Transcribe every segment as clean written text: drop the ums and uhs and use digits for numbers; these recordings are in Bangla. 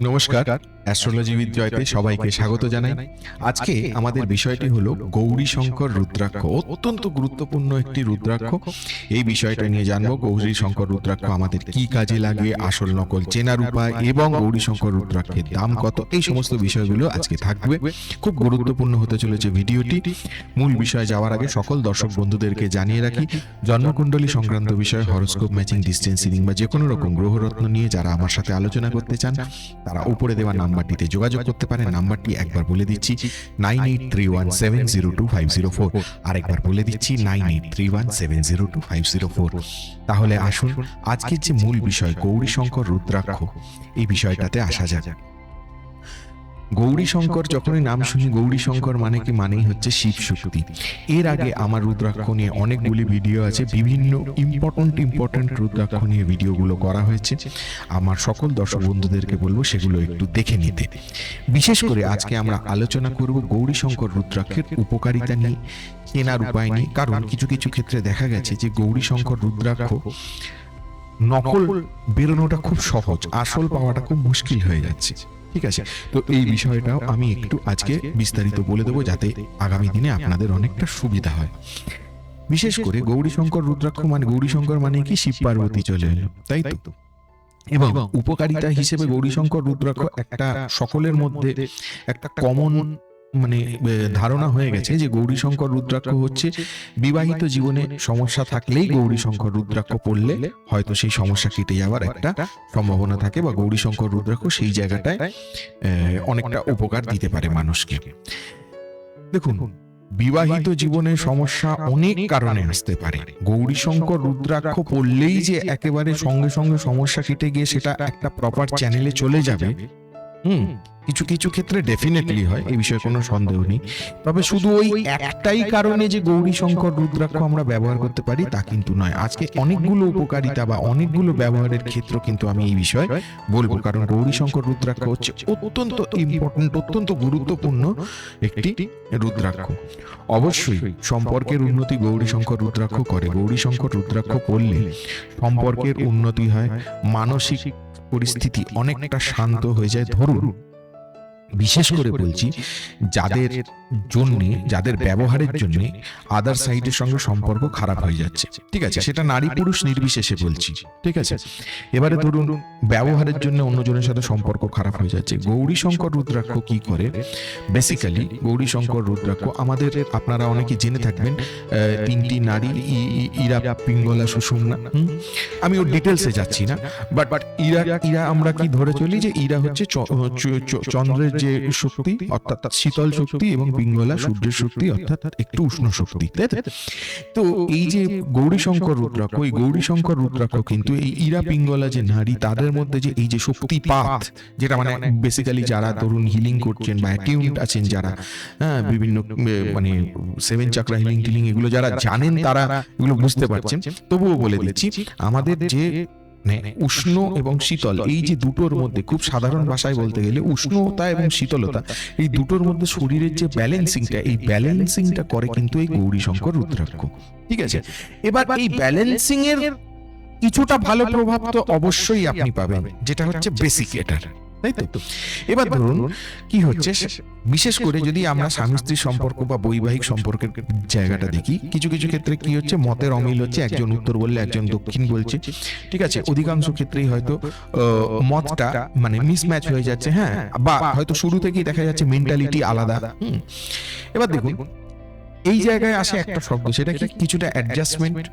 নমস্কার, অ্যাস্ট্রোলজি উইথ জয়তে সবাইকে স্বাগত জানাই। আজকে আমাদের বিষয়টি হলো গৌরীশঙ্কর রুদ্রাক্ষ। অত্যন্ত গুরুত্বপূর্ণ একটি রুদ্রাক্ষ। এই বিষয়টা নিয়ে জানবো, গৌরীশঙ্কর রুদ্রাক্ষ আমাদের কি কাজে লাগে, আসল নকল চেনার উপায় এবং গৌরীশঙ্কর রুদ্রাক্ষের দাম কত, এই সমস্ত বিষয়গুলো আজকে থাকবে। খুব গুরুত্বপূর্ণ হতে চলেছে ভিডিওটি। মূল বিষয়ে যাওয়ার আগে সকল দর্শক বন্ধুদেরকে জানিয়ে রাখি, জন্মকুণ্ডলী সংক্রান্ত বিষয়ে, হরোস্কোপ, ম্যাচিং, ডিস্টেন্স রিডিং বা যে কোনো রকম গ্রহরত্ন নিয়ে যারা আমার সাথে আলোচনা করতে চান তারা উপরে দেওয়া নাম্বারটিতে যোগাযোগ করতে পারেন। নাম্বারটি একবার বলে দিচ্ছি, 9831702504। আরেকবার বলে দিচ্ছি, 9831702504। তাহলে আসুন আজকের যে মূল বিষয় গৌরীশঙ্কর রুদ্রাক্ষ, এই বিষয়টাতে আসা যাক। গৌরীশঙ্কর যখনই নাম শুনি, গৌরীশঙ্কর মানে কি, মানেই হচ্ছে শিব শক্তি। এর আগে আমার রুদ্রাক্ষ নিয়ে অনেকগুলি ভিডিও আছে, বিভিন্ন ইম্পর্টেন্ট রুদ্রাক্ষ নিয়ে ভিডিওগুলো করা হয়েছে। আমার সকল দর্শক বন্ধুদেরকে বলবো সেগুলো একটু দেখে নিতে। বিশেষ করে আজকে আমরা আলোচনা করব গৌরীশঙ্কর রুদ্রাক্ষের উপকারিতা নিয়ে, চেনার উপায় নিয়ে। কারণ কিছু কিছু ক্ষেত্রে দেখা গেছে যে গৌরীশঙ্কর রুদ্রাক্ষ নকল বেরোনোটা খুব সহজ, আসল পাওয়াটা খুব মুশকিল হয়ে যাচ্ছে। ঠিক আছে, তো এই বিষয়টাও আমি একটু আজকে বিস্তারিত বলে দেবো, যাতে আগামী দিনে আপনাদের অনেকটা সুবিধা হয়। বিশেষ করে গৌরীশঙ্কর রুদ্রাক্ষ মানে, গৌরীশঙ্কর মানে কি, শিব পার্বতী চলে এলো, তাই তো। এবং উপকারিতা হিসেবে গৌরীশঙ্কর রুদ্রাক্ষ একটা সকলের মধ্যে একটা কমন ধারণা হয়ে গেছে যে গৌরীশঙ্কর রুদ্রাক্ষ হচ্ছে বিবাহিত জীবনে সমস্যা থাকলেই গৌরীশঙ্কর রুদ্রাক্ষ পড়লে হয়তো সেই সমস্যা কেটে যাওয়ার একটা সম্ভাবনা থাকে, বা গৌরীশঙ্কর রুদ্রাক্ষ সেই জায়গাটায় অনেকটা উপকার দিতে পারে মানুষকে। দেখুন, বিবাহিত জীবনের সমস্যা অনেক কারণে আসতে পারে। গৌরীশঙ্কর রুদ্রাক্ষ পড়লেই যে একেবারে সঙ্গে সঙ্গে সমস্যা কেটে গিয়ে সেটা একটা প্রপার চ্যানেলে চলে যাবে, কিছু কিছু ক্ষেত্রে ডেফিনেটলি হয়, এই বিষয়ে কোনো সন্দেহ নেই। তবে শুধু ওই একটাই কারণে যে গৌরীশঙ্কর রুদ্রাক্ষ আমরা ব্যবহার করতে পারি তা কিন্তু নয়। আজকে অনেকগুলো উপকারিতা বা অনেকগুলো ব্যবহারের ক্ষেত্র কিন্তু আমি এই বিষয়ে বলবো, কারণ গৌরীশঙ্কর রুদ্রাক্ষ হচ্ছে অত্যন্ত ইম্পর্টেন্ট, অত্যন্ত গুরুত্বপূর্ণ একটি রুদ্রাক্ষ। অবশ্যই সম্পর্কের উন্নতি গৌরীশঙ্কর রুদ্রাক্ষ করে। গৌরীশঙ্কর রুদ্রাক্ষ পড়লে সম্পর্কের উন্নতি হয়, মানসিক পরিস্থিতি অনেকটা শান্ত হয়ে যায়। ধরুন, বিশেষ করে বলছি যাদের জন্য, যাদের ব্যবহারের জন্য আদার সাইডের সঙ্গে সম্পর্ক খারাপ হয়ে যাচ্ছে, ঠিক আছে, সেটা নারী পুরুষ নির্বিশেষে বলছি, ঠিক আছে। এবারে ধরুন ব্যবহারের জন্য অন্যজনের সাথে সম্পর্ক খারাপ হয়ে যাচ্ছে, গৌরীশঙ্কর রুদ্রাক্ষ কি করে? বেসিক্যালি গৌরীশঙ্কর রুদ্রাক্ষ আমাদের, আপনারা অনেকে জেনে থাকবেন, তিনটি নারী, ইরা, পিঙ্গলা, সুষুম্না। আমি ওর ডিটেলসে যাচ্ছি না, বাট ইরা আমরা কি ধরে চলি যে ইরা হচ্ছে চন্দ্রের যে শক্তি অর্থাৎ শীতল শক্তি, এবং পিঙ্গলা সূর্যের শক্তি অর্থাৎ একটু উষ্ণ শক্তি। তো এই যে গৌরীশঙ্কর রুদ্রাক্ষ, এই গৌরীশঙ্কর রুদ্রাক্ষ কিন্তু এই ইরা পিঙ্গলা যে নারী, তাদের মধ্যে যে এই যে শক্তিপাত, যেটা মানে বেসিক্যালি যারা ধরুন হিলিং করছেন বা অ্যাটিউনড আছেন, যারা বিভিন্ন সেভেন চাকরা হিলিং টিলিং এগুলো যারা জানেন, তারা এগুলো বুঝতে পারছেন। তবুও বলে দিচ্ছি, আমাদের যে উষ্ণ এবং শীতল, এই যে দুটোর মধ্যে, খুব সাধারণ ভাষায় বলতে গেলে উষ্ণতা এবং শীতলতা, এই দুটোর মধ্যে শরীরের যে ব্যালেন্সিংটা, এই ব্যালেন্সিংটা করে কিন্তু এই গৌরীশঙ্কর রুদ্রাক্ষ, ঠিক আছে। এবার এই ব্যালেন্সিং এর কিছুটা ভালো প্রভাব তো অবশ্যই আপনি পাবেন, যেটা হচ্ছে বেসিক এটার, তাই তো। এবার ধরুন কি হচ্ছে, বিশেষ করে যদি আমরা স্বামী স্ত্রীর সম্পর্ক বা বৈবাহিক সম্পর্কের জায়গাটা দেখি, কিছু কিছু ক্ষেত্রে কি হচ্ছে, মতের অমিল হচ্ছে, একজন উত্তর বললে একজন দক্ষিণ বলছে, ঠিক আছে। অধিকাংশ ক্ষেত্রেই হয়তো মতটা মিসম্যাচ হয়ে যাচ্ছে, হ্যাঁ, বা হয়তো শুরু থেকেই দেখা যাচ্ছে মেন্টালিটি আলাদা। এবার দেখুন, এই জায়গায় আসে একটা শব্দ, সেটা কি, কিছুটা অ্যাডজাস্টমেন্ট,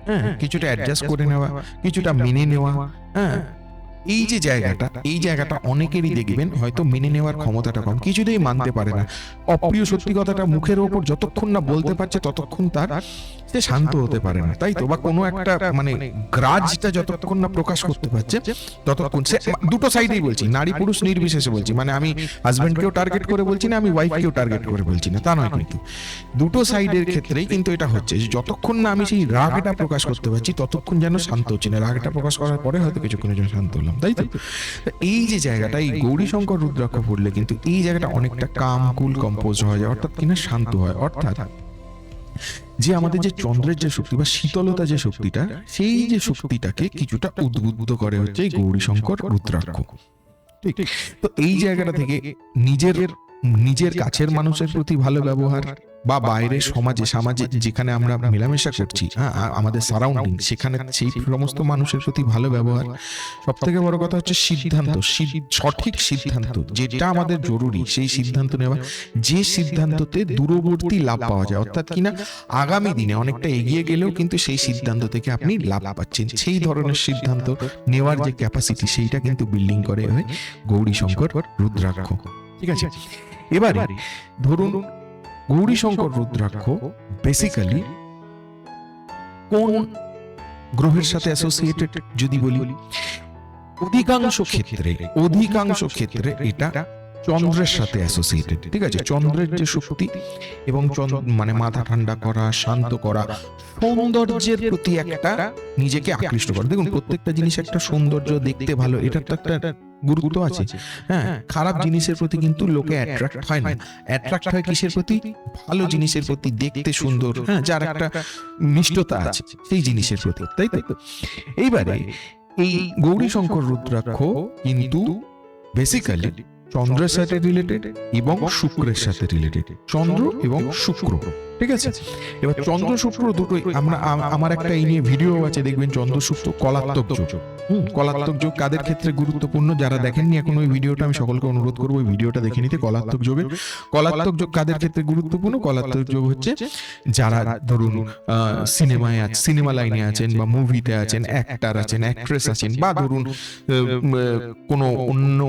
হ্যাঁ, কিছুটা অ্যাডজাস্ট করে নেওয়া, কিছুটা মেনে নেওয়া, হ্যাঁ। এই যে জায়গাটা, এই জায়গাটা অনেকেরই দেখবেন হয়তো মেনে নেওয়ার ক্ষমতাটা কম, কিছুতেই মানতে পারে না। অপ্রিয় সত্যি কথাটা মুখের ওপর যতক্ষণ না বলতে পারছে ততক্ষণ তার সে শান্ত হতে পারে না, তাই তো। বা কোনো একটা গ্রাজটা যতক্ষণ না প্রকাশ করতে পারছে ততক্ষণ সে, দুটো সাইডেই বলছি, নারী পুরুষ নির্বিশেষে বলছি, আমি হাজবেন্ডকেও টার্গেট করে বলছি না, আমি ওয়াইফকেও টার্গেট করে বলছি না, তা নয়, কিন্তু দুটো সাইডের ক্ষেত্রেই কিন্তু এটা হচ্ছে যে যতক্ষণ না আমি সেই রাগটা প্রকাশ করতে পারছি ততক্ষণ যেন শান্ত হচ্ছি না। রাগটা প্রকাশ করার পরে হয়তো কিছুক্ষণের জন্য শান্ত হলাম, তাই তো। এই যে জায়গাটা, এই গৌরীশঙ্কর রুদ্রাক্ষ পড়লে কিন্তু এই জায়গাটা অনেকটা কাম, কুল, কম্পোজ হয়ে যায়, অর্থাৎ কিনা শান্ত হয়। অর্থাৎ যে আমাদের যে চন্দ্রের যে শক্তি বা শীতলতা যে শক্তিটা, সেই যে শক্তিটাকে কিছুটা উদ্বুদ্ধ করে হচ্ছে এই গৌরীশঙ্কর রুদ্রাক্ষ। ঠিক। তো এই জায়গাটা থেকে নিজের নিজের কাছের মানুষের প্রতি ভালো ব্যবহার বা বাইরের সমাজে যেখানে আমরা মেলামেশা করছি, হ্যাঁ, আমাদের সারাউন্ডিং, সেখানে সেই সমস্ত মানুষের প্রতি ভালো ব্যবহার। সব থেকে বড় কথা হচ্ছে সিদ্ধান্ত, সঠিক সিদ্ধান্ত যেটা আমাদের জরুরি, সেই সিদ্ধান্ত নেওয়া, যে সিদ্ধান্ততে দূরবর্তী লাভ পাওয়া যায়, অর্থাৎ কিনা আগামী দিনে অনেকটা এগিয়ে গেলেও কিন্তু সেই সিদ্ধান্ত থেকে আপনি লাভ পাচ্ছেন, সেই ধরনের সিদ্ধান্ত নেওয়ার যে ক্যাপাসিটি, সেইটা কিন্তু বিল্ডিং করে হয় গৌরীশঙ্কর রুদ্রাক্ষ। ঠিক আছে, এবারে ধরুন গৌরীশঙ্কর রুদ্রাক্ষ বেসিক্যালি কোন গ্রহের সাথে অ্যাসোসিয়েটেড যদি বলি, অধিকাংশ ক্ষেত্রে এটা চন্দ্রের সাথে অ্যাসোসিয়েটেড। ঠিক আছে, চন্দ্রের যে শক্তি এবং মানে মাথা ঠান্ডা করা, শান্ত করা, সৌন্দর্যের প্রতি একটা নিজেকে আকৃষ্ট করা। দেখুন, প্রত্যেকটা জিনিস একটা সৌন্দর্য, দেখতে ভালো, এটার তো একটা গুরুত্ব আছে। হ্যাঁ, খারাপ জিনিসের প্রতি কিন্তু লোকে অ্যাট্রাক্ট হয় না, অ্যাট্রাক্ট হয় কিসের প্রতি? ভালো জিনিসের প্রতি, দেখতে সুন্দর, হ্যাঁ, যার একটা মিষ্টতা আছে সেই জিনিসের প্রতি, তাই তো? এইবারে এই গৌরীশঙ্কর রুদ্রাক্ষ কিন্তু বেসিক্যালি চন্দ্রের সাথে রিলেটেড এবং শুক্রের সাথে রিলেটেড, চন্দ্র এবং শুক্র। ঠিক আছে, এবার চন্দ্র শুক্র দুটোই আমার একটা এই নিয়ে ভিডিও আছে, দেখবেন চন্দ্র শুক্র কলাত্মক যোগ। কলাত্মক যোগ কাদের ক্ষেত্রে গুরুত্বপূর্ণ? যারা দেখেননি এখন ওই ভিডিওটা, আমি সকলকে অনুরোধ করবো ওই ভিডিওটা দেখে নিতে। কলাত্মক যোগ কাদের ক্ষেত্রে গুরুত্বপূর্ণ? কলাত্মক যোগ হচ্ছে যারা ধরুন সিনেমা লাইনে আছেন বা মুভিতে আছেন, অ্যাক্টর আছেন, অ্যাক্ট্রেস আছেন, বা ধরুন কোনো অন্য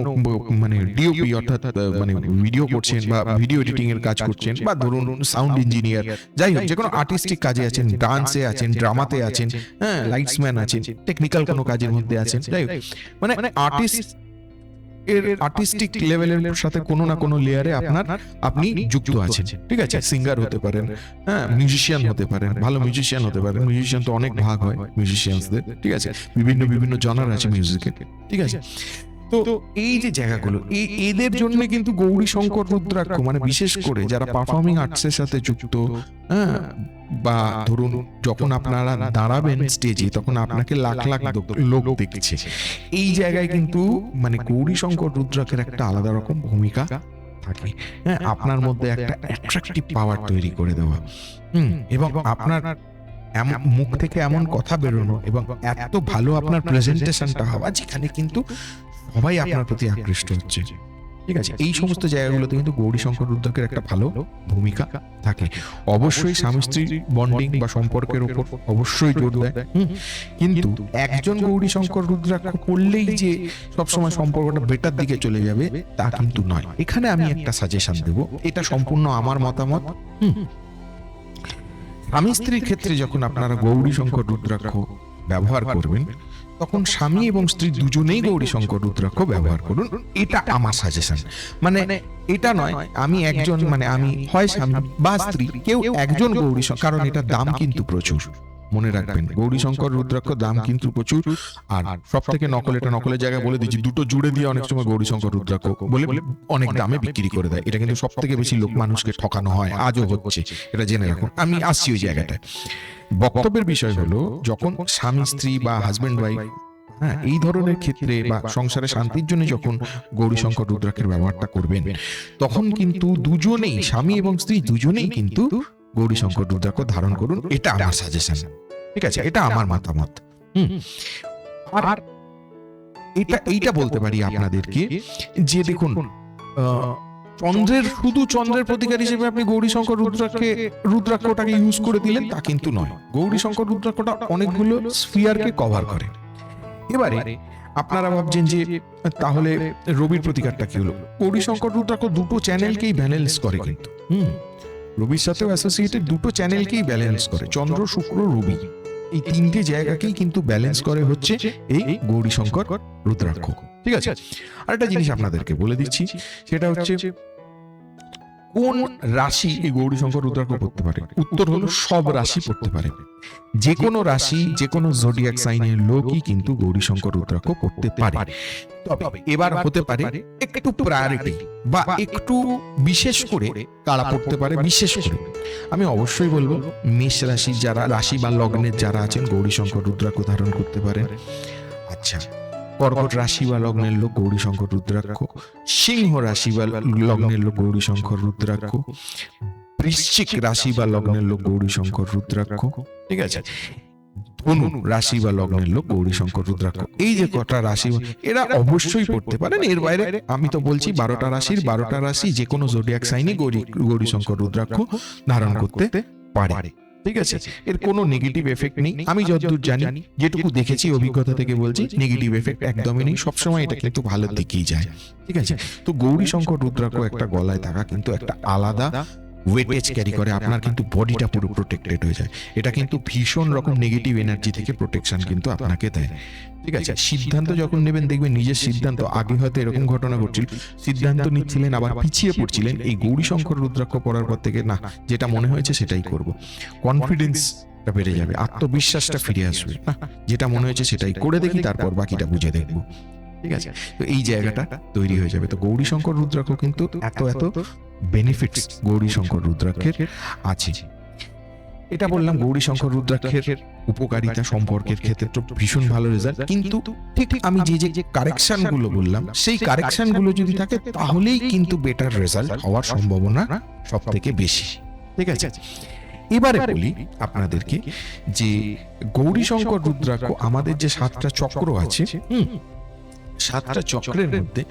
মানে ডিওপি অর্থাৎ মানে ভিডিও করছেন বা ভিডিও এডিটিং এর কাজ করছেন, বা ধরুন সাউন্ড ইঞ্জিনিয়ার, যাই হোক যে কোনো আর্টিস্টিক কাজে আছেন, ডান্সে আছেন, ড্রামাতে আছেন, হ্যাঁ, লাইটসম্যান আছেন, টেকনিক্যাল কোনো কাজের মধ্যে আছেন, যাই হোক মানে আর্টিস্টিক লেভেলের সাথে কোনো না কোনো লেয়ারে আপনি যুক্ত আছেন। ঠিক আছে, সিঙ্গার হতে পারেন, হ্যাঁ, মিউজিশিয়ান হতে পারেন, ভালো মিউজিশিয়ান হতে পারেন। মিউজিশিয়ান তো অনেক ভাগ হয় মিউজিশিয়ানসদের, ঠিক আছে, বিভিন্ন জনার আছে মিউজিকের। ঠিক আছে, তো এই যে জায়গাগুলো, এদের জন্য কিন্তু গৌরীশঙ্কর রুদ্রাক্ষ মানে বিশেষ করে যারা পারফর্মিং আর্টসের সাথে যুক্ত, হ্যাঁ, বা ধরুন যখন আপনারা দাঁড়াবেন স্টেজে তখন আপনাকে লাখ লাখ লোক দেখছে, এই জায়গায় কিন্তু মানে গৌরীশঙ্কর রুদ্রাক্ষের একটা আলাদা রকম ভূমিকা থাকে। হ্যাঁ, আপনার মধ্যে একটা অ্যাট্রাকটিভ পাওয়ার তৈরি করে দেওয়া, এবং আপনার মুখ থেকে এমন কথা বেরোনো এবং এত ভালো আপনার প্রেজেন্টেশনটা হওয়া, যেখানে কিন্তু সবাই আপনার প্রতি আকৃষ্ট হচ্ছে। ঠিক আছে, এই সমস্ত জায়গাগুলোতে কিন্তু গৌরীশঙ্কর রুদ্রাক্ষের একটা ভালো ভূমিকা থাকে। অবশ্যই স্বামী স্ত্রী বন্ডিং বা সম্পর্কের উপর অবশ্যই জোর দেয়, কিন্তু একজন গৌরীশঙ্কর রুদ্রাক্ষ করলেই যে সবসময় সম্পর্কটা বেটার দিকে চলে যাবে তা কিন্তু নয়। এখানে আমি একটা সাজেশন দেব, এটা সম্পূর্ণ আমার মতামত। স্বামী স্ত্রীর ক্ষেত্রে যখন আপনারা গৌরীশঙ্কর রুদ্রাক্ষ ব্যবহার করবেন, তখন স্বামী এবং স্ত্রী দুজনেই গৌরীশঙ্কর রুদ্রাক্ষ ব্যবহার করুন, এটা আমার সাজেশন। মানে এটা নয় আমি একজন, মানে আমি হয় স্বামী বা স্ত্রী কেউ একজন গৌরীশঙ্কর, কারণ এটার দাম কিন্তু প্রচুর, মনে রাখবেন গৌরীশঙ্কর রুদ্রাক্ষ দাম কিন্তু প্রচুর। আর সব থেকে নকল, এটা নকলের জায়গায় বলে দিচ্ছি, দুটো জুড়ে দিয়ে অনেক সময় গৌরীশঙ্কর রুদ্রাক্ষ বলে অনেক দামে বিক্রি করে দেয়। এটা কিন্তু সব থেকে বেশি লোক মানুষকে ঠকানো হয়, আজও হচ্ছে, এটা জেনে রাখুন। আমি আসছি ওই জায়গাটায়। বক্তব্যের বিষয় হলো, যখন স্বামী স্ত্রী বা হাজবেন্ড ওয়াইফ, হ্যাঁ, এই ধরনের ক্ষেত্রে বা সংসারে শান্তির জন্য যখন গৌরীশঙ্কর রুদ্রাক্ষের ব্যবহারটা করবেন, তখন কিন্তু দুজনেই, স্বামী এবং স্ত্রী দুজনেই কিন্তু গৌরীশঙ্কর রুদ্রাক্ষ ধারণ করুন, এটা আমার সাজেশন। ঠিক আছে, এটা আমার মতামত। আর এইটা বলতে পারি আপনাদেরকে যে দেখুন, শুধু চন্দ্রের প্রতিকার হিসেবে আপনি গৌরীশঙ্কর রুদ্রাক্ষটাকে ইউজ করে দিলেন তা কিন্তু নয়। গৌরীশঙ্কর রুদ্রাক্ষটা অনেকগুলো স্ফিয়ারকে কভার করে। এবারে আপনারা ভাবছেন যে তাহলে রবির প্রতিকারটা কি হলো? গৌরীশঙ্কর রুদ্রাক্ষ দুটো চ্যানেলকেই ব্যালেন্স করে, কিন্তু রবির সাথেও অ্যাসোসিয়েটেড দুটো চ্যানেলকেই ব্যালেন্স করে, চন্দ্র শুক্র রবি, এই তিনটে জায়গাকেই কিন্তু ব্যালেন্স করে হচ্ছে এই গৌরীশঙ্কর রুদ্রাক্ষ। ঠিক আছে, আরেকটা জিনিস আপনাদেরকে বলে দিচ্ছি, সেটা হচ্ছে কোন রাশি এই গৌরীশঙ্কর রুদ্রাক্ষ পড়তে পারে? উত্তর হলো সব রাশি পড়তে পারে। যে কোনো রাশি, যে কোনো জোডিয়াক সাইনের লোকই কিন্তু গৌরীশঙ্কর রুদ্রাক্ষ পড়তে পারে। তবে এবার হতে পারে একটু প্রায়োরিটি বা একটু বিশেষ করে কারা পড়তে পারে। বিশেষ করে আমি অবশ্যই বলবো মেষ রাশি যারা, রাশি বা লগ্নের যারা আছেন, গৌরীশঙ্কর রুদ্রাক্ষ ধারণ করতে পারেন। আচ্ছা, কর্কট রাশি বা লগ্নের লোক গৌরী শঙ্কর রুদ্রাক্ষ, সিংহ রাশি বা লগ্নের লোক গৌরী শঙ্কর রুদ্রাক্ষ, বৃশ্চিক রাশি বা লগ্নের লোক গৌরী শঙ্কর রুদ্রাক্ষ, ঠিক আছে, ধনু রাশি বা লগ্নের লোক গৌরী শঙ্কর রুদ্রাক্ষ। এই যে কটা রাশি এরা অবশ্যই পড়তে পারেন। এর বাইরে আমি তো বলছি 12টা রাশির 12টা রাশি যে কোনো জোডিয়াক সাইনে গৌরী শঙ্কর রুদ্রাক্ষ ধারণ করতে পারে, ঠিক আছে। এর কোনো নেগেটিভ এফেক্ট নেই, আমি যতদূর জানি, যেটুকু দেখেছি অভিজ্ঞতা থেকে বলছি, নেগেটিভ এফেক্ট একদমই নেই, সবসময় এটা কিন্তু ভালোর দিকেই যায়, ঠিক আছে। তো গৌরী শঙ্কর রুদ্রাক্ষ একটা গলায় থাকা কিন্তু একটা আলাদা ওয়েটেজ ক্যারি করে, আপনার কিন্তু বডিটা পুরো প্রোটেক্টেড হয়ে যায়। এটা কিন্তু ভীষণ রকম নেগেটিভ এনার্জি থেকে প্রোটেকশন কিন্তু আপনাকে দেয়, ঠিক আছে। সিদ্ধান্ত যখন নেবেন দেখবেন নিজের সিদ্ধান্ত, আগে হয়তো এরকম ঘটনা ঘটছিল, সিদ্ধান্ত নিচ্ছিলেন আবার পিছিয়ে পড়ছিলেন, এই গৌরী শঙ্কর রুদ্রাক্ষ পড়ার পর থেকে না, যেটা মনে হয়েছে সেটাই করব, কনফিডেন্সটা বেড়ে যাবে, আত্মবিশ্বাসটা ফিরে আসবে, না যেটা মনে হয়েছে সেটাই করে দেখি, তারপর বাকিটা বুঝে দেখবো, ঠিক আছে। তো এই জায়গাটা তৈরি হয়ে যাবে। তো গৌরী শঙ্কর রুদ্রাক্ষ কিন্তু এত এত বেনিফিটস গৌরী শঙ্কর রুদ্রাক্ষের আছে। এটা বললাম গৌরী শঙ্কর রুদ্রাক্ষের উপকারিতা সম্পর্কের ক্ষেত্রে তো ভীষণ ভালো রেজাল্ট, কিন্তু ঠিক আমি যে যে কারেকশন গুলো বললাম সেই কারেকশন গুলো যদি থাকে তাহলেই কিন্তু বেটার রেজাল্ট হওয়ার সম্ভাবনা সব থেকে বেশি, ঠিক আছে। এবারে বলি আপনাদেরকে যে গৌরী শঙ্কর রুদ্রাক্ষ আমাদের যে 7টা চক্র আছে, 7টা চক্রের মধ্যে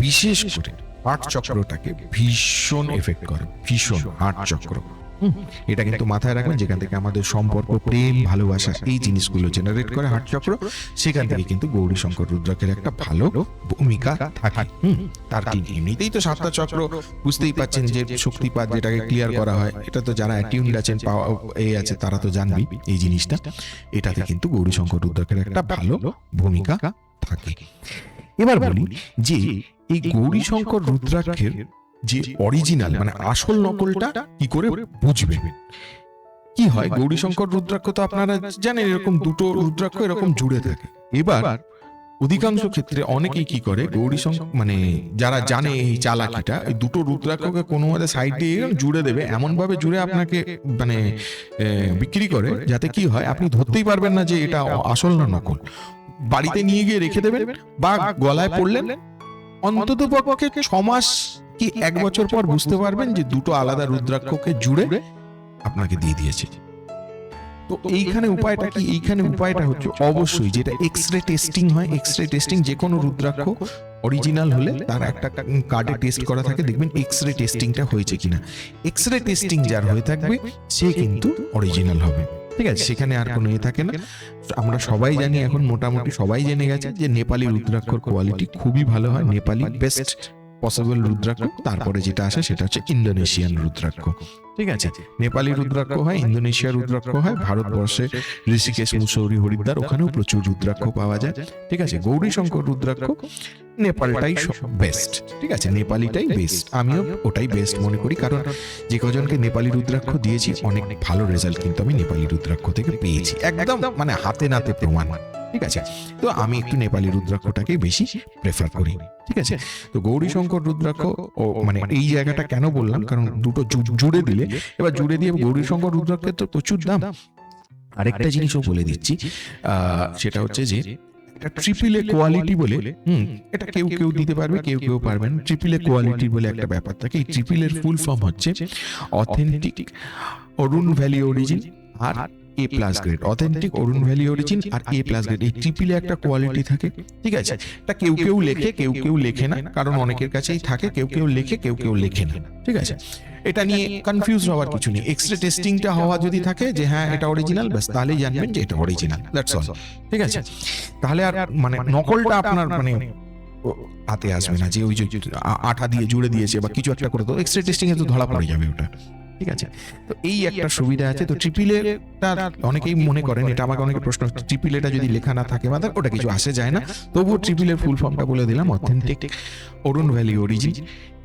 বিশেষ করে হার্ট চক্রটাকে ভীষণ এফেক্ট করে, ভীষণ হার্ট চক্র। এটা কিন্তু মাথায় রাখবেন, যেখান থেকে আমাদের সম্পর্ক, প্রেম, ভালোবাসা এই জিনিসগুলো জেনারেট করে হার্ট চক্র, সেখান থেকে কিন্তু গৌরী শঙ্কর রুদ্রাক্ষের একটা ভালো ভূমিকা থাকে। তার কি এমনিতেই তো 7টা চক্র বুঝতেই পাচ্ছেন যে শক্তিপাত যেটাকে ক্লিয়ার করা হয়, এটা তো যারা অ্যাটিউনড আছেন, এই আছে, তারা তো জানবেই এই জিনিসটা। এটাতে কিন্তু গৌরী শঙ্কর রুদ্রাক্ষের একটা ভালো ভূমিকা থাকে। এবার বলি যে এই গৌরী শঙ্কর রুদ্রাক্ষের যে অরিজিনাল মানে আসল নকলটা কি করে বুঝবেন। কি হয়, গৌরী শঙ্কর রুদ্রাক্ষ তো আপনারা জানেন এরকম দুটো রুদ্রাক্ষ এরকম জুড়ে থাকে। এবার অধিকাংশ ক্ষেত্রে অনেকেই কি করে, গৌরী শঙ্কর মানে যারা জানে এই চালাকিটা, এই দুটো রুদ্রাক্ষকে কোনো মতে সাইডে জুড়ে দেবে, এমন ভাবে জুড়ে আপনাকে মানে বিক্রি করে যাতে কি হয় আপনি ধরতেই পারবেন না যে এটা আসল না নকল। বাড়িতে নিয়ে গিয়ে রেখে দেবেন বা গলায় পড়লেন, অন্তত পক্ষে 6 মাস কি 1 বছর পর বুঝতে পারবেন যে দুটো আলাদা রুদ্রাক্ষকে জুড়ে আপনাকে দিয়ে দিয়েছে। তো এইখানে উপায়টা কি, এইখানে উপায়টা হচ্ছে অবশ্যই যেটা এক্সরে টেস্টিং হয়, এক্সরে টেস্টিং যে কোনো রুদ্রাক্ষ অরিজিনাল হলে তার একটা কার্ডে টেস্ট করা থাকে, দেখবেন এক্সরে টেস্টিংটা হয়েছে কিনা। এক্সরে টেস্টিং যার হয়ে থাকবে সে কিন্তু অরিজিনাল হবে, ঠিক আছে, সেখানে আর কোনো থাকে না। আমরা সবাই জানি, এখন মোটামুটি সবাই জেনে গেছে যে নেপালি রুদ্রাক্ষর কোয়ালিটি খুবই ভালো হয়, নেপালি বেস্ট পসিবল রুদ্রাক্ষ। তারপরে যেটা আসে সেটা হচ্ছে ইন্দোনেশিয়ান রুদ্রাক্ষ, ঠিক আছে। নেপালি রুদ্রাক্ষ হয়, ইন্দোনেশিয়ার রুদ্রাক্ষ হয়, ভারতবর্ষে ঋষিকেশ, মুসৌরি, হরিদ্বার ওখানেও প্রচুর রুদ্রাক্ষ পাওয়া যায়, ঠিক আছে। গৌরী শঙ্কর রুদ্রাক্ষ নেপালটাই বেস্ট, ঠিক আছে, নেপালিটাই বেস্ট, আমিও ওটাই বেস্ট মনে করি, কারণ যে কজনকে নেপালি রুদ্রাক্ষ দিয়েছি অনেক ভালো রেজাল্ট কিন্তু আমি নেপালি রুদ্রাক্ষ থেকে পেয়েছি, একদম মানে হাতে নাতে প্রমাণ, ঠিক আছে। তো আমি একটু নেপালি রুদ্রাক্ষটাকে বেশি প্রেফার করি, ঠিক আছে। তো গৌরী শঙ্কর রুদ্রাক্ষ ও মানে এই জায়গাটা কেন বললাম, কারণ দুটো জুড়ে দিলে, এবার জুড়ে দিয়ে গৌরী শঙ্কর রুদ্রাক্ষের তো প্রচুর দাম। আরেকটা জিনিসও বলে দিচ্ছি, সেটা হচ্ছে যে এটা ট্রিপল এ কোয়ালিটি বলে, এটা কেউ কেউ দিতে পারবে, কেউ কেউ পারবে না। ট্রিপল এ কোয়ালিটি বলে একটা ব্যাপার থাকে। এই ট্রিপল এর ফুল ফর্ম হচ্ছে অথেন্টিক অরুণ ভ্যালি অরিজিন আর A+ grade. Authentic Arun valley origin আর A+ গ্রেড, এই ট্রিপলে একটা কোয়ালিটি থাকে, ঠিক আছে। এটা কেউ কেউ লেখে, কেউ কেউ লেখে না, কারণ অনেকের কাছেই থাকে, কেউ কেউ লেখে, কেউ কেউ লেখে না, ঠিক আছে। এটা নিয়ে কনফিউজ হওয়ার কিছু নেই। এক্সরে টেস্টিংটা হওয়া যদি থাকে যে হ্যাঁ এটা অরিজিনাল, ব্যাস তাহলেই জানবেন যে এটা অরিজিনাল, দ্যাটস অল, ঠিক আছে। তাহলে আর মানে নকলটা আপনার মানে হাতে আসবে না, যে ওই যে আঠা দিয়ে জুড়ে দিয়েছে বা কিছু একটা করে, তো এক্সরে টেস্টিং এ তো ধরা পড়ে যাবে ওটা, ঠিক আছে। তো এই একটা সুবিধা আছে। তো ট্রিপল এটা অনেকেই মনে করেন, এটা আমাকে অনেকে প্রশ্ন, ট্রিপল এটা যদি লেখা না থাকে বা ওটা কিছু আসে যায় না, তবুও ট্রিপল এর ফুল ফর্মটা বলে দিলাম, অথেন্টিক অরুণ ভ্যালি অরিজিন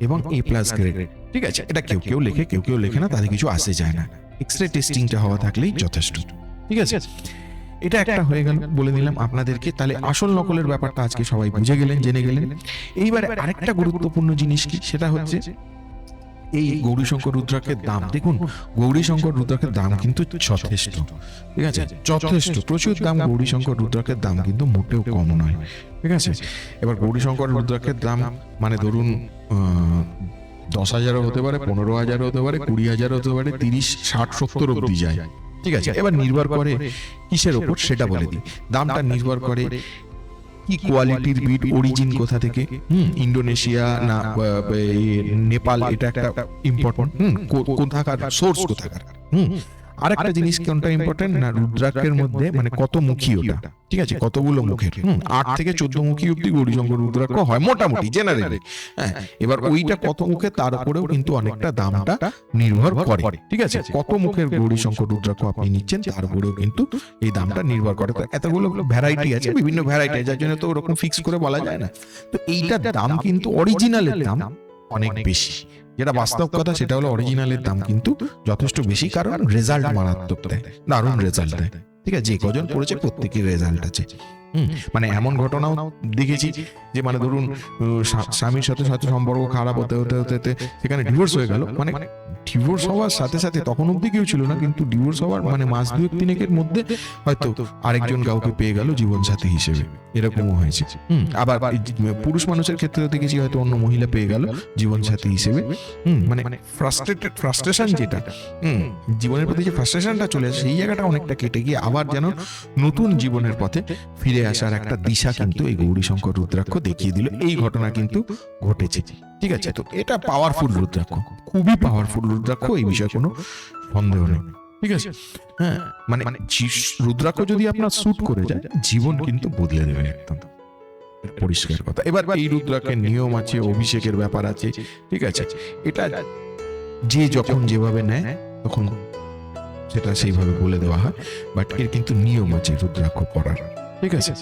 এবং A+ গ্রেড, ঠিক আছে। এটা কেউ কেউ লেখে, কেউ কেউ লেখে না, তাদের কিছু আসে যায় না, এক্সরে টেস্টিংটা হওয়া থাকলেই যথেষ্ট, ঠিক আছে। এটা একটা হয়ে গেল, বলে দিলাম আপনাদেরকে। তাহলে আসল নকলের ব্যাপারটা আজকে সবাই বুঝে গেলেন, জেনে গেলেন। এইবারে আরেকটা গুরুত্বপূর্ণ জিনিস কি, সেটা হচ্ছে এই গৌরীশঙ্কর রুদ্রাক্ষের দাম দেখুন, গৌরীশঙ্কর রুদ্রাক্ষের দাম কিন্তু যথেষ্ট, ঠিক আছে, যথেষ্ট প্রচুর দাম। গৌরীশঙ্কর রুদ্রাক্ষের দাম কিন্তু মোটেও কম নয়, ঠিক আছে। এবার গৌরীশঙ্কর রুদ্রাক্ষের দাম মানে ধরুন 10,000 হতে পারে, 15,000 হতে পারে, 20,000 হতে পারে, 30, 60, 70 অব্দি যায়, ঠিক আছে। এবার নির্ভর করে কিসের ওপর সেটা বলে দিই। দামটা নির্ভর করে কি কোয়ালিটির বিট, অরিজিন কোথা থেকে, ইন্দোনেশিয়া না নেপাল, এটা একটা ইম্পর্টেন্ট, কোথাকার সোর্স কোথাকার। আরেকটা জিনিস কোনটা ইম্পর্টেন্ট না, রুদ্রাক্ষের মধ্যে মানে কত মুখী ওটা, ঠিক আছে, কতগুলো মুখের, 8 থেকে 14 মুখী অব্দি গৌরীশঙ্কর রুদ্রাক্ষ হয় মোটামুটি জেনারেলি। হ্যাঁ, এবার ওইটা কত মুখে তার উপরেও কিন্তু অনেকটা দামটা নির্ভর করে, ঠিক আছে। কত মুখের গৌরীশঙ্কর রুদ্রাক্ষ আপনি নিচ্ছেন তার উপরেও কিন্তু এই দামটা নির্ভর করে। তো এতগুলো ভ্যারাইটি আছে, বিভিন্ন ভ্যারাইটি, যার জন্য তো ওরকম ফিক্স করে বলা যায় না। তো এইটার দাম কিন্তু অরিজিনালের দাম অনেক বেশি, যেটা বাস্তব কথা সেটা হলো অরিজিনালের দাম কিন্তু যথেষ্ট বেশি, কারণ রেজাল্ট মারাত্মক দেয়, দারুণ রেজাল্ট দেয়, ঠিক আছে। যে কজন পড়েছে প্রত্যেকের রেজাল্ট আছে। মানে এমন ঘটনাও দেখেছি যে মানে ধরুন স্বামীর সাথে সাথে সম্পর্ক খারাপ হতে হতে হতে হতে সেখানে ডিভোর্স হয়ে গেল, মানে ডিভোর্স হওয়ার সাথে সাথে তখন অব্দি কেউ ছিল না, কিন্তু ডিভোর্স হওয়ার মানে মাস 2-3 মধ্যে হয়তো আরেকজন কাউকে পেয়ে গেল জীবন সাথী হিসেবে, এরকমও হয়েছে। আবার পুরুষ মানুষের ক্ষেত্রেও দেখেছি হয়তো অন্য মহিলা পেয়ে গেল জীবন সাথী হিসেবে। মানে ফ্রাস্ট্রেশন যেটা জীবনের প্রতি যে ফ্রাস্ট্রেশনটা চলে আসে সেই জায়গাটা অনেকটা কেটে গিয়ে আবার যেন নতুন জীবনের পথে ফিরে আসার একটা দিশা কিন্তু এই গৌরীশঙ্কর রুদ্রাক্ষ দেখিয়ে দিল। এই ঘটনা কিন্তু ঘটেছে, ঠিক আছে। তো এটা পাওয়ারফুল রুদ্রাক্ষ, খুবই পাওয়ারফুল রুদ্রাক্ষ, এই বিষয়ে কোনো সন্দেহ নেই, ঠিক আছে। হ্যাঁ, মানে রুদ্রাক্ষ যদি আপনার স্যুট করে যায় জীবন কিন্তু বদলে দেবে একদম, পরিষ্কার কথা। এবার এই রুদ্রাক্ষের নিয়ম আছে, অভিষেকের ব্যাপার আছে, ঠিক আছে। এটা যে যখন যেভাবে নেয় তখন সেটা সেইভাবে বলে দেওয়া হয়, বাট এর কিন্তু নিয়ম আছে রুদ্রাক্ষ পরার, ঠিক আছে।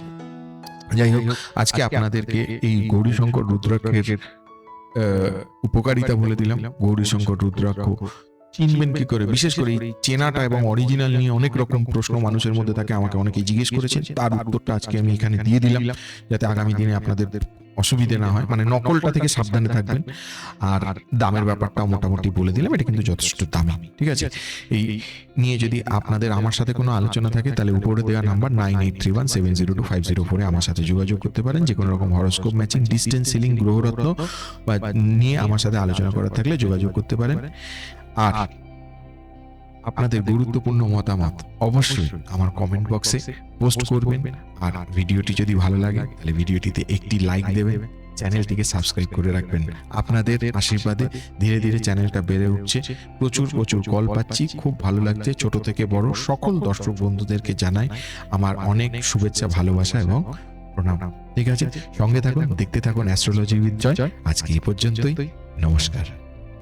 যাই হোক, আজকে আপনাদেরকে এই গৌরীশঙ্কর রুদ্রাক্ষের উপকারিতা বলে দিলাম। গৌরীশঙ্কর রুদ্রাক্ষ চিনবেন কি করে, বিশেষ করে চেনাটা এবং অরিজিনাল নিয়ে অনেক রকম প্রশ্ন মানুষের মধ্যে থাকে, আমাকে অনেকে জিজ্ঞেস করেছেন, তার উত্তরটা আজকে আমি এখানে দিয়ে দিলাম, যাতে আগামী দিনে আপনাদের অসুবিধে না হয়, মানে নকলটা থেকে সাবধানে থাকবেন। আর দামের ব্যাপারটাও মোটামুটি বলে দিলাম, এটা কিন্তু যথেষ্ট দামি, ঠিক আছে। এই নিয়ে যদি আপনাদের আমার সাথে কোনো আলোচনা থাকে তাহলে উপরে দেওয়া নাম্বার 9831702504 আমার সাথে যোগাযোগ করতে পারেন। যে কোনো রকম হরোস্কোপ ম্যাচিং, ডিস্টেন্স সিলিং, গ্রহরত্ন বা নিয়ে আমার সাথে আলোচনা করার থাকলে যোগাযোগ করতে পারেন। আর আপনাদের গুরুত্বপূর্ণ মতামত অবশ্যই আমার কমেন্ট বক্সে পোস্ট করবেন। আর ভিডিওটি যদি ভালো লাগে তাহলে ভিডিওটিতে একটি লাইক দেবেন, চ্যানেলটিকে সাবস্ক্রাইব করে রাখবেন। আপনাদের আশীর্বাদে ধীরে ধীরে চ্যানেলটা বেড়ে উঠছে, প্রচুর প্রচুর কল পাচ্ছি, খুব ভালো লাগছে। ছোট থেকে বড় সকল দর্শক বন্ধুদেরকে জানাই আমার অনেক শুভেচ্ছা, ভালোবাসা এবং প্রণাম, ঠিক আছে। সঙ্গে থাকুন, দেখতে থাকুন অ্যাস্ট্রোলজি উইথ জয়। আজকে এই পর্যন্তই, নমস্কার।